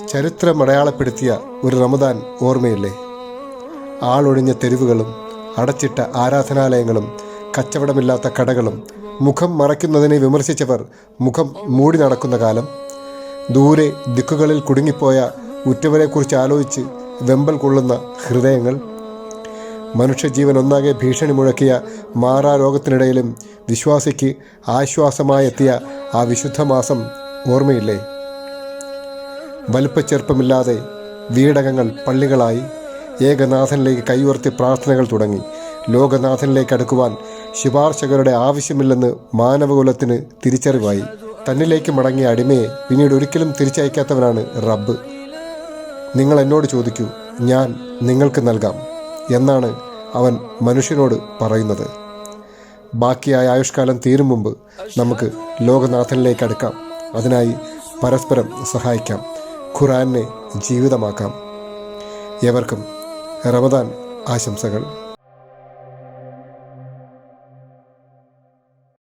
ചരിത്രം അടയാളപ്പെടുത്തിയ ഒരു റമദാൻ ഓർമ്മയില്ലേ? ആളൊഴിഞ്ഞ തെരുവുകളും അടച്ചിട്ട ആരാധനാലയങ്ങളും കച്ചവടമില്ലാത്ത കടകളും മുഖം മറയ്ക്കുന്നതിനെ വിമർശിച്ചവർ മുഖം മൂടി നടക്കുന്ന കാലം. ദൂരെ ദിക്കുകളിൽ കുടുങ്ങിപ്പോയ ഉറ്റവരെക്കുറിച്ച് ആലോചിച്ച് വെമ്പൽ കൊള്ളുന്ന ഹൃദയങ്ങൾ. മനുഷ്യജീവൻ ഒന്നാകെ ഭീഷണി മുഴക്കിയ മാറാരോഗത്തിനിടയിലും വിശ്വാസിക്ക് ആശ്വാസമായെത്തിയ ആ വിശുദ്ധ മാസം ഓർമ്മയില്ലേ? വലുപ്പച്ചെറുപ്പമില്ലാതെ വീടകങ്ങൾ പള്ളികളായി. ഏകനാഥനിലേക്ക് കൈയുയർത്തി പ്രാർത്ഥനകൾ തുടങ്ങി. ലോകനാഥനിലേക്ക് അടുക്കുവാൻ ശുപാർശകരുടെ ആവശ്യമില്ലെന്ന് മാനവകുലത്തിന് തിരിച്ചറിവായി. തന്നിലേക്ക് മടങ്ങിയ അടിമയെ പിന്നീട് ഒരിക്കലും തിരിച്ചയക്കാത്തവനാണ് റബ്ബ്. നിങ്ങൾ എന്നോട് ചോദിക്കൂ, ഞാൻ നിങ്ങൾക്ക് നൽകാം എന്നാണ് അവൻ മനുഷ്യനോട് പറയുന്നത്. ബാക്കിയായ ആയുഷ്കാലം തീരും മുമ്പ് നമുക്ക് ലോകനാഥനിലേക്ക് അടുക്കാം. അതിനായി പരസ്പരം സഹായിക്കാം. ഖുർആനെ ജീവിതമാക്കാം. ഏവർക്കും റമദാൻ ആശംസകൾ.